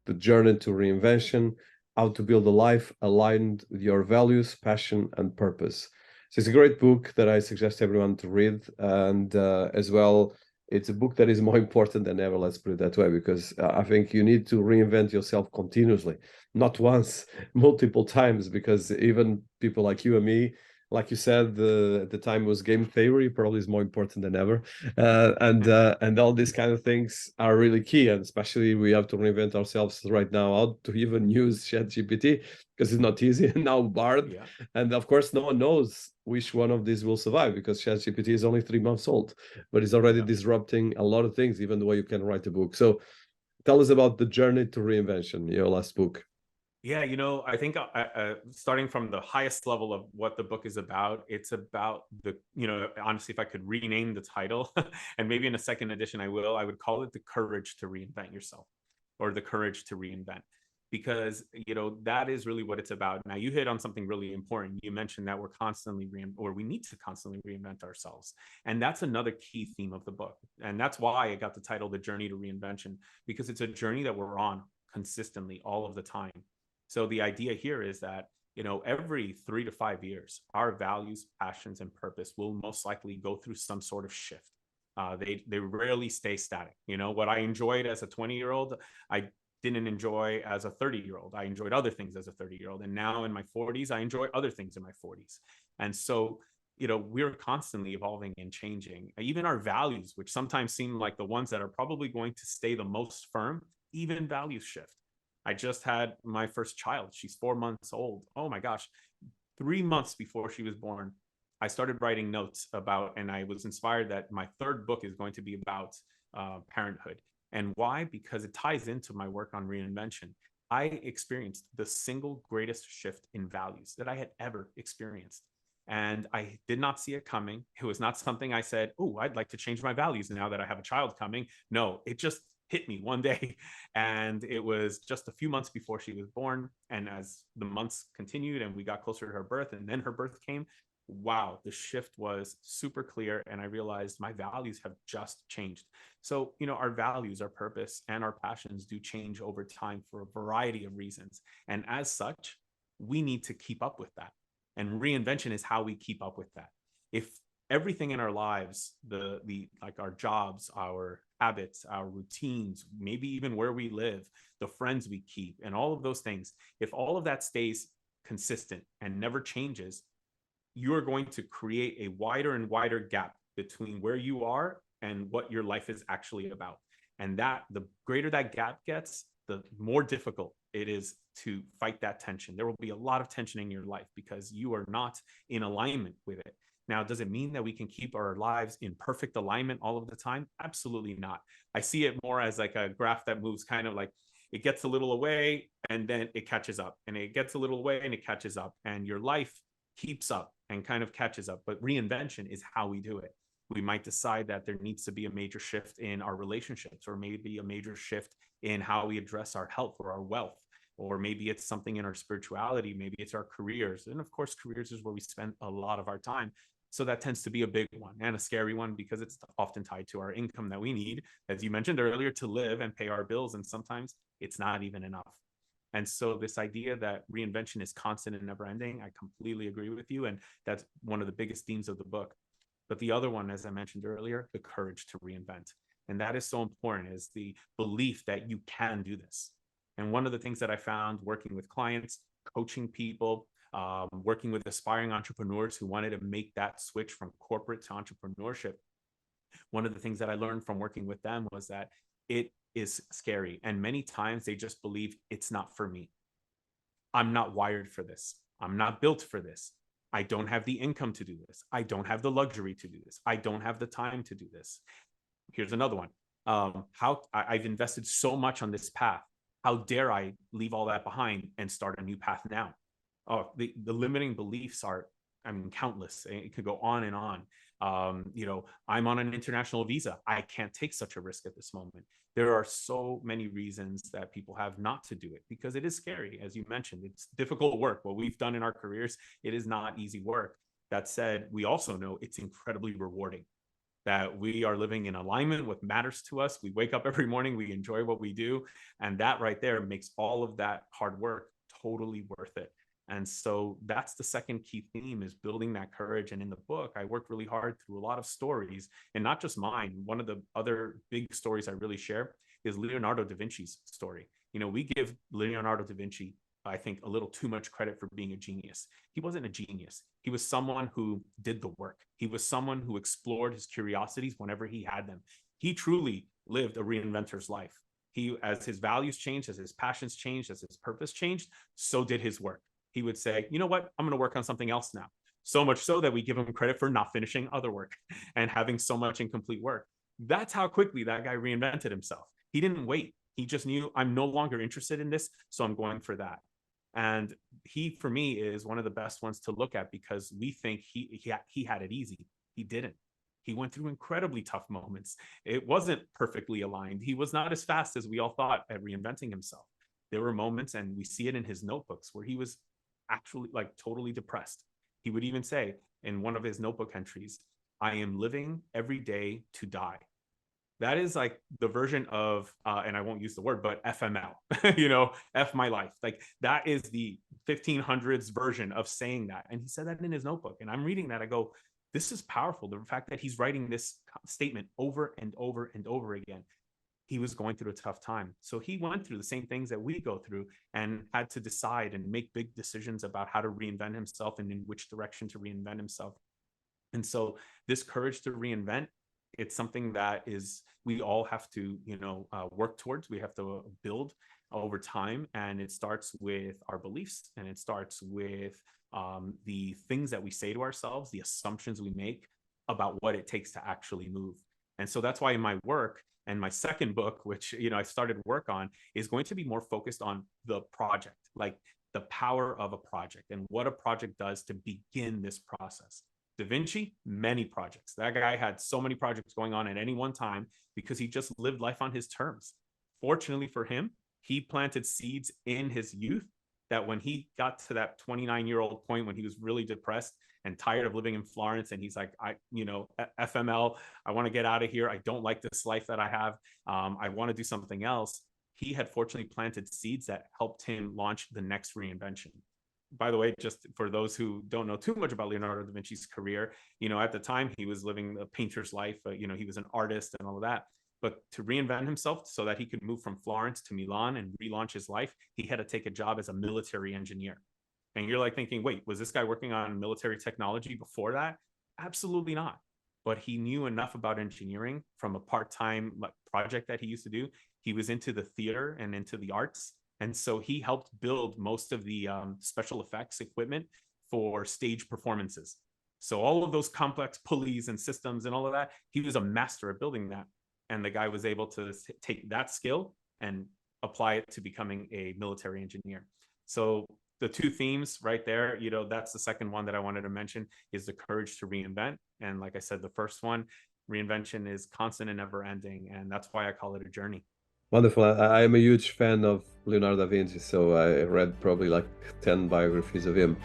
The Journey to Reinvention, How to Build a Life Aligned with Your Values, Passion, and Purpose. So it's a great book that I suggest everyone to read. And as well, it's a book that is more important than ever, let's put it that way, because I think you need to reinvent yourself continuously, not once, multiple times, because even people like you and me, like you said, at the time was game theory, probably is more important than ever. And all these kind of things are really key, and especially we have to reinvent ourselves right now, how to even use ChatGPT, because it's not easy. Now Bard, Yeah. and of course no one knows which one of these will survive, because ChatGPT is only 3 months old, but it's already Yeah. disrupting a lot of things, even the way you can write a book. So tell us about the Journey to Reinvention, your last book. Yeah, I think starting from the highest level of what the book is about, it's about honestly, if I could rename the title, and maybe in a second edition I would call it The Courage to Reinvent Yourself, or The Courage to Reinvent, because, that is really what it's about. Now, you hit on something really important. You mentioned that we need to constantly reinvent ourselves. And that's another key theme of the book. And that's why I got the title, The Journey to Reinvention, because it's a journey that we're on consistently all of the time. So the idea here is that, every 3 to 5 years, our values, passions, and purpose will most likely go through some sort of shift. They rarely stay static. What I enjoyed as a 20-year-old, I didn't enjoy as a 30-year-old. I enjoyed other things as a 30-year-old. And now in my 40s, I enjoy other things in my 40s. And so, we're constantly evolving and changing. Even our values, which sometimes seem like the ones that are probably going to stay the most firm, even values shift. I just had my first child. She's 4 months old. Oh my gosh. 3 months before she was born, I started writing notes about, and I was inspired that my third book is going to be about parenthood. And why? Because it ties into my work on reinvention. I experienced the single greatest shift in values that I had ever experienced. And I did not see it coming. It was not something I said, oh, I'd like to change my values now that I have a child coming. No, it just hit me one day. And it was just a few months before she was born. And as the months continued and we got closer to her birth, and then her birth came, wow, the shift was super clear. And I realized my values have just changed. So, our values, our purpose, and our passions do change over time for a variety of reasons. And as such, we need to keep up with that. And reinvention is how we keep up with that. If everything in our lives, the like our jobs, our habits, our routines, maybe even where we live, the friends we keep, and all of those things, if all of that stays consistent and never changes, you are going to create a wider and wider gap between where you are and what your life is actually about. And that the greater that gap gets, the more difficult it is to fight that tension. There will be a lot of tension in your life because you are not in alignment with it. Now, does it mean that we can keep our lives in perfect alignment all of the time? Absolutely not. I see it more as like a graph that moves kind of like it gets a little away and then it catches up, and it gets a little away and it catches up, and your life keeps up and kind of catches up. But reinvention is how we do it. We might decide that there needs to be a major shift in our relationships, or maybe a major shift in how we address our health or our wealth, or maybe it's something in our spirituality, maybe it's our careers. And of course, careers is where we spend a lot of our time. So that tends to be a big one and a scary one, because it's often tied to our income that we need, as you mentioned earlier, to live and pay our bills. And sometimes it's not even enough. And so this idea that reinvention is constant and never ending, I completely agree with you. And that's one of the biggest themes of the book. But the other one, as I mentioned earlier, the courage to reinvent. And that is so important, is the belief that you can do this. And one of the things that I found working with clients, coaching people, working with aspiring entrepreneurs who wanted to make that switch from corporate to entrepreneurship, one of the things that I learned from working with them was that it is scary. And many times they just believe it's not for me. I'm not wired for this. I'm not built for this. I don't have the income to do this. I don't have the luxury to do this. I don't have the time to do this. Here's another one. I've invested so much on this path. How dare I leave all that behind and start a new path now? Oh, the limiting beliefs are, I mean, countless. It could go on and on. I'm on an international visa. I can't take such a risk at this moment. There are so many reasons that people have not to do it, because it is scary. As you mentioned, it's difficult work. What we've done in our careers, it is not easy work. That said, we also know it's incredibly rewarding. that we are living in alignment with matters to us. We wake up every morning, we enjoy what we do. And that right there makes all of that hard work totally worth it. And so that's the second key theme, is building that courage. And in the book, I worked really hard through a lot of stories, and not just mine. One of the other big stories I really share is Leonardo da Vinci's story. We give Leonardo da Vinci, I think, a little too much credit for being a genius. He wasn't a genius. He was someone who did the work. He was someone who explored his curiosities whenever he had them. He truly lived a reinventor's life. As his values changed, as his passions changed, as his purpose changed, so did his work. He would say, you know what, I'm going to work on something else now. So much so that we give him credit for not finishing other work and having so much incomplete work. That's how quickly that guy reinvented himself. He didn't wait. He just knew, I'm no longer interested in this, so I'm going for that. And he, for me, is one of the best ones to look at, because we think he had it easy. He didn't. He went through incredibly tough moments. It wasn't perfectly aligned. He was not as fast as we all thought at reinventing himself. There were moments, and we see it in his notebooks, where he was actually totally depressed. He would even say in one of his notebook entries, I am living every day to die. That is like the version of, and I won't use the word, but FML, F my life. That is the 1500s version of saying that. And he said that in his notebook. And I'm reading that. I go, this is powerful. The fact that he's writing this statement over and over and over again. He was going through a tough time. So he went through the same things that we go through, and had to decide and make big decisions about how to reinvent himself and in which direction to reinvent himself. And so this courage to reinvent, it's something that we all have to, work towards. We have to build over time. And it starts with our beliefs, and it starts with the things that we say to ourselves, the assumptions we make about what it takes to actually move. And so that's why in my work, and my second book, which I started work on, is going to be more focused on the project, like the power of a project and what a project does to begin this process. Da Vinci, many projects. That guy had so many projects going on at any one time because he just lived life on his terms. Fortunately for him, he planted seeds in his youth that when he got to that 29-year-old point, when he was really depressed and tired of living in Florence, and he's like, FML, I want to get out of here. I don't like this life that I have. I want to do something else. He had fortunately planted seeds that helped him launch the next reinvention. By the way, just for those who don't know too much about Leonardo da Vinci's career, at the time he was living a painter's life. He was an artist and all of that. But to reinvent himself so that he could move from Florence to Milan and relaunch his life, he had to take a job as a military engineer. And you're thinking, wait, was this guy working on military technology before that? Absolutely not. But he knew enough about engineering from a part-time project that he used to do. He was into the theater and into the arts. And so he helped build most of the special effects equipment for stage performances. So all of those complex pulleys and systems and all of that, he was a master at building that. And the guy was able to take that skill and apply it to becoming a military engineer. So the two themes right there, that's the second one that I wanted to mention, is the courage to reinvent. And like I said, the first one, reinvention, is constant and never ending. And that's why I call it a journey. Wonderful. I am a huge fan of Leonardo da Vinci, so I read probably like 10 biographies of him.